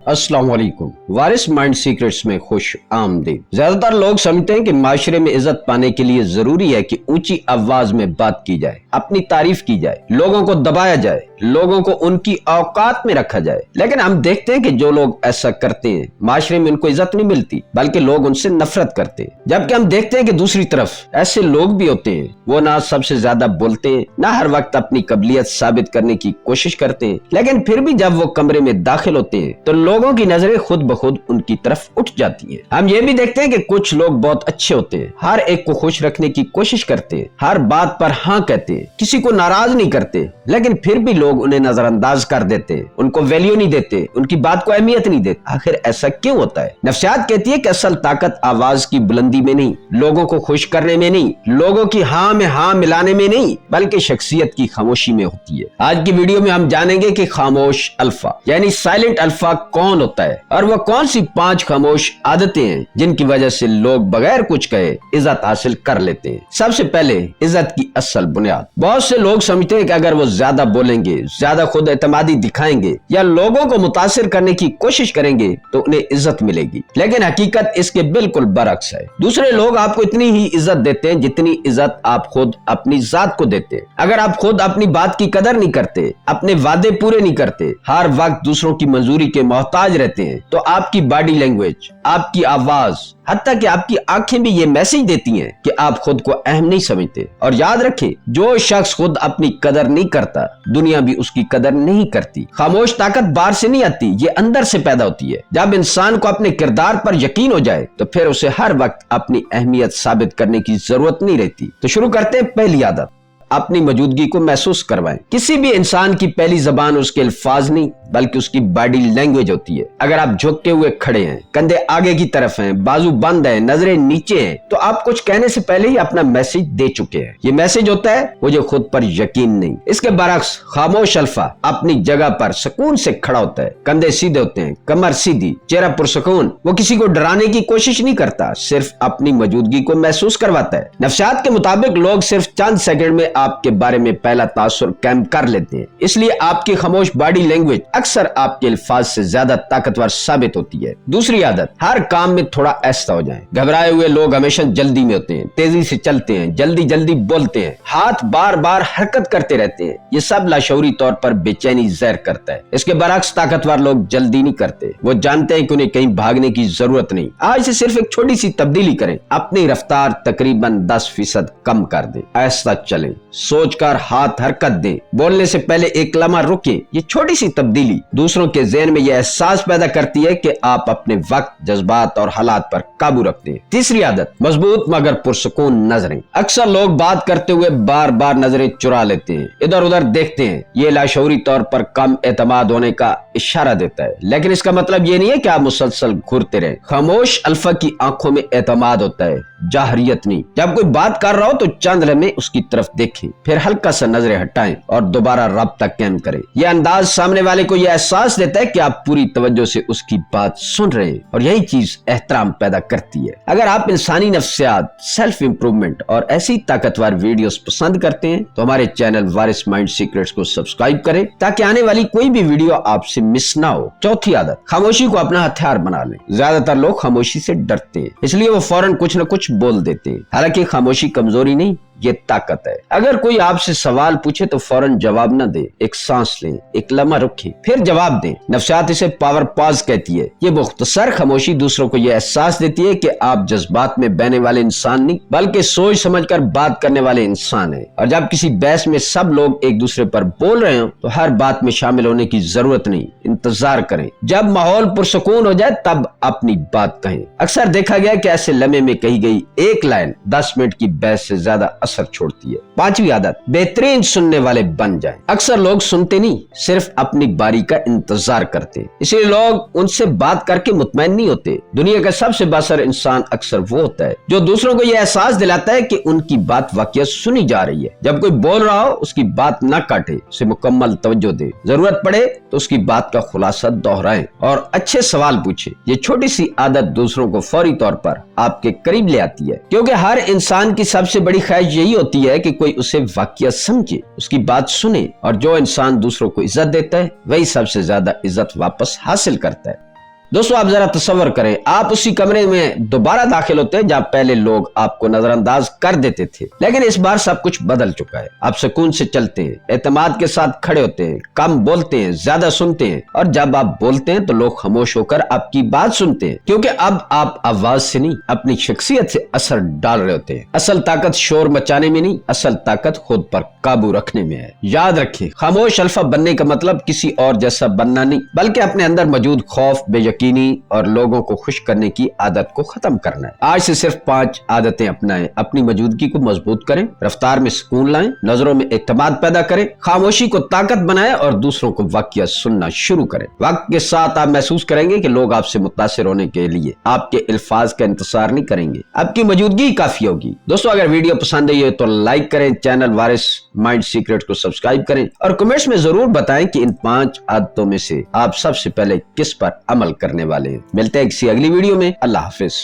अस्सलाम वालेकुम। वारिस mind secrets में खुश आमदीद। ज्यादातर लोग समझते हैं कि माशरे में इज्जत पाने के लिए जरूरी है कि ऊंची आवाज में बात की जाए, अपनी तारीफ की जाए, लोगों को दबाया जाए, लोगों को उनकी औकात में रखा जाए। लेकिन हम देखते हैं कि जो लोग ऐसा करते हैं माशरे में उनको इज्जत नहीं मिलती, बल्कि लोग उनसे नफरत करते हैं। जबकि हम देखते हैं कि दूसरी तरफ ऐसे लोग भी होते हैं, वो ना सबसे ज्यादा बोलते हैं, ना हर वक्त अपनी काबिलियत साबित करने की कोशिश करते हैं, लेकिन फिर भी जब वो कमरे में दाखिल होते हैं तो लोगों की नजरें खुद ब खुद उनकी तरफ उठ जाती हैं। हम ये भी देखते हैं कि कुछ लोग बहुत अच्छे होते हैं, हर एक को खुश रखने की कोशिश करते हैं, हर बात पर हाँ कहते हैं, किसी को नाराज नहीं करते, लेकिन फिर भी लोग उन्हें नजरअंदाज कर देते हैं, उनको वैल्यू नहीं देते, उनकी बात को अहमियत नहीं देते। आखिर ऐसा क्यों होता है? नफ्सियात कहती है कि असल ताकत आवाज की बुलंदी में नहीं, लोगों को खुश करने में नहीं, लोगों की हाँ में हाँ मिलाने में नहीं, बल्कि शख्सियत की खामोशी में होती है। आज की वीडियो में हम जानेंगे कि खामोश अल्फा यानी साइलेंट अल्फा कौन होता है और वह कौन सी 5 खामोश आदतें हैं जिनकी वजह से लोग बगैर कुछ कहे इज्जत हासिल कर लेते हैं। सबसे पहले इज्जत की असल बुनियाद। बहुत से लोग समझते हैं कि अगर वो ज्यादा बोलेंगे, ज्यादा खुद एतमादी दिखाएंगे या लोगों को मुतासिर करने की कोशिश करेंगे तो उन्हें इज्जत मिलेगी, लेकिन हकीकत इसके बिल्कुल बरक्स है। दूसरे लोग आपको इतनी ही इज्जत देते हैं जितनी इज्जत आप खुद अपनी जात को देते हैं। अगर आप खुद अपनी बात की कदर नहीं करते, अपने वादे पूरे नहीं करते, हर वक्त दूसरों की मंजूरी के मोहताज रहते हैं, तो आपकी बॉडी लैंग्वेज, आपकी आवाज, हत्ता कि आपकी आंखें भी ये मैसेज देती हैं कि आप खुद को अहम नहीं समझते। और याद रखें, जो शख्स खुद अपनी कदर नहीं करता, दुनिया भी उसकी कदर नहीं करती। खामोश ताकत बाहर से नहीं आती, ये अंदर से पैदा होती है। जब इंसान को अपने किरदार पर यकीन हो जाए तो फिर उसे हर वक्त अपनी अहमियत साबित करने की जरूरत नहीं रहती। तो शुरू करते हैं पहली आदत, अपनी मौजूदगी को महसूस करवाएं। किसी भी इंसान की पहली जबान उसके अल्फाज नहीं बल्कि उसकी बॉडी लैंग्वेज होती है। अगर आप झुके हुए खड़े हैं, कंधे आगे की तरफ हैं, बाजू बंद है, नजरें नीचे हैं, तो आप कुछ कहने से पहले ही अपना मैसेज दे चुके हैं। ये मैसेज होता है मुझे खुद पर यकीन नहीं। इसके बरक्स खामोश अल्फा अपनी जगह पर सुकून से खड़ा होता है, कंधे सीधे होते हैं, कमर सीधी, चेहरा पुरसुकून। वो किसी को डराने की कोशिश नहीं करता, सिर्फ अपनी मौजूदगी को महसूस करवाता है। नफ्सियात के मुताबिक लोग सिर्फ चंद सेकंड में आपके बारे में पहला तासुर कायम कर लेते हैं, इसलिए आपकी खामोश बॉडी लैंग्वेज अक्सर आपके अल्फाज से ज्यादा ताकतवर साबित होती है। दूसरी आदत, हर काम में थोड़ा ऐसा हो जाए। घबराए हुए लोग हमेशा जल्दी में होते हैं, तेजी से चलते हैं, जल्दी जल्दी बोलते हैं, हाथ बार बार हरकत करते रहते हैं। ये सब लाशऊरी तौर पर बेचैनी ज़हर करता है। इसके बरक्स ताकतवर लोग जल्दी नहीं करते, वो जानते हैं कि उन्हें कहीं भागने की जरूरत नहीं। आज से सिर्फ एक छोटी सी तब्दीली करें, अपनी रफ्तार तकरीबन 10% कम कर दें, ऐसा चलें, सोचकर हाथ हरकत दें, बोलने से पहले एक लम्हा रुकें। ये छोटी सी तब्दीली दूसरों के ज़हन में यह एहसास पैदा करती है कि आप अपने वक्त, जज्बात और हालात पर काबू रखते हैं। तीसरी आदत, मजबूत मगर पुरसुकून नजरें। अक्सर लोग बात करते हुए बार बार नजरें चुरा लेते हैं, इधर उधर देखते हैं। ये लाशऊरी तौर पर कम एतमाद होने का इशारा देता है, लेकिन इसका मतलब ये नहीं है कि आप मुसलसल घूरते रहें। खामोश अल्फा की आंखों में एतमाद होता है, जाहरियत नहीं। जब कोई बात कर रहा हो तो चंद लम्हे उसकी तरफ देखें, फिर हल्का सा नजरें हटाएं और दोबारा राब्ता कायम करें। यह अंदाज सामने वाले को यह एहसास देता है कि आप पूरी तवज्जो से उसकी बात सुन रहे हैं, और यही चीज एहतराम पैदा करती है। अगर आप इंसानी नफ्सियात, सेल्फ इंप्रूवमेंट और ऐसी ताकतवर वीडियोस पसंद करते हैं तो हमारे चैनल वारिस माइंड सीक्रेट्स को सब्सक्राइब करें ताकि आने वाली कोई भी वीडियो आपसे मिस ना हो। चौथी आदत, खामोशी को अपना हथियार बना लें। ज्यादातर लोग खामोशी से डरते हैं, इसलिए वो फौरन कुछ न कुछ बोल देते हैं। हालांकि खामोशी कमजोरी नहीं, ये ताकत है। अगर कोई आपसे सवाल पूछे तो फौरन जवाब न दे, एक सांस लें, एक लम्हा रुकें, फिर जवाब दें। नफ्सियात इसे पावर पॉज कहती है। ये मुख्तसर खामोशी दूसरों को यह एहसास देती है कि आप जज्बात में बहने वाले इंसान नहीं बल्कि सोच समझकर बात करने वाले इंसान हैं। और जब किसी बहस में सब लोग एक दूसरे पर बोल रहे हो तो हर बात में शामिल होने की जरूरत नहीं, इंतजार करें। जब माहौल पुरसुकून हो जाए तब अपनी बात कहें। अक्सर देखा गया कि ऐसे लम्हे में कही गई एक लाइन 10 मिनट की बहस से ज्यादा असर छोड़ती है। पांचवी आदत, बेहतरीन सुनने वाले बन जाएं। अक्सर लोग सुनते नहीं, सिर्फ अपनी बारी का इंतजार करते हैं, इसलिए लोग उनसे बात करके मुतमईन नहीं होते। दुनिया का सबसे बासर इंसान अक्सर वो होता है जो दूसरों को यह एहसास दिलाता है कि उनकी बात वाकई सुनी जा रही है। जब कोई बोल रहा हो उसकी बात न काटे, उसे मुकम्मल तवज्जो दे, जरूरत पड़े तो उसकी बात का खुलासा दोहराएं और अच्छे सवाल पूछे। ये छोटी सी आदत दूसरों को फौरी तौर पर आपके करीब ले आती है, क्योंकि हर इंसान की सबसे बड़ी ख्वाहिश यही होती है कि कोई उसे वाकई समझे, उसकी बात सुने। और जो इंसान दूसरों को इज्जत देता है वही सबसे ज्यादा इज्जत वापस हासिल करता है। दोस्तों आप जरा तसव्वुर करें, आप उसी कमरे में दोबारा दाखिल होते हैं जहां पहले लोग आपको नजरअंदाज कर देते थे, लेकिन इस बार सब कुछ बदल चुका है। आप सुकून से चलते हैं, एतमाद के साथ खड़े होते हैं, कम बोलते हैं, ज्यादा सुनते हैं, और जब आप बोलते हैं तो लोग खामोश होकर आपकी बात सुनते हैं, क्योंकि अब आप आवाज से नहीं अपनी शख्सियत से असर डाल रहे होते हैं। असल ताकत शोर मचाने में नहीं, असल ताकत खुद पर काबू रखने में है। याद रखिए, खामोश अल्फा बनने का मतलब किसी और जैसा बनना नहीं, बल्कि अपने अंदर मौजूद खौफ, बेयकीनी और लोगों को खुश करने की आदत को खत्म करना है। आज से सिर्फ 5 आदतें अपनाएं, अपनी मौजूदगी को मजबूत करें, रफ्तार में सुकून लाएं, नजरों में एतमाद पैदा करें, खामोशी को ताकत बनाएं और दूसरों को वाकया सुनना शुरू करें। वक्त के साथ आप महसूस करेंगे कि लोग आपसे मुतासिर होने के लिए आपके अल्फाज का इंतजार नहीं करेंगे, आपकी मौजूदगी ही काफी होगी। दोस्तों अगर वीडियो पसंद आई है तो लाइक करें, चैनल वारिस माइंड सीक्रेट को सब्सक्राइब करें और कमेंट्स में जरूर बताएं कि इन 5 आदतों में से आप सबसे पहले किस पर अमल करने वाले हैं। मिलते हैं किसी अगली वीडियो में। अल्लाह हाफिज।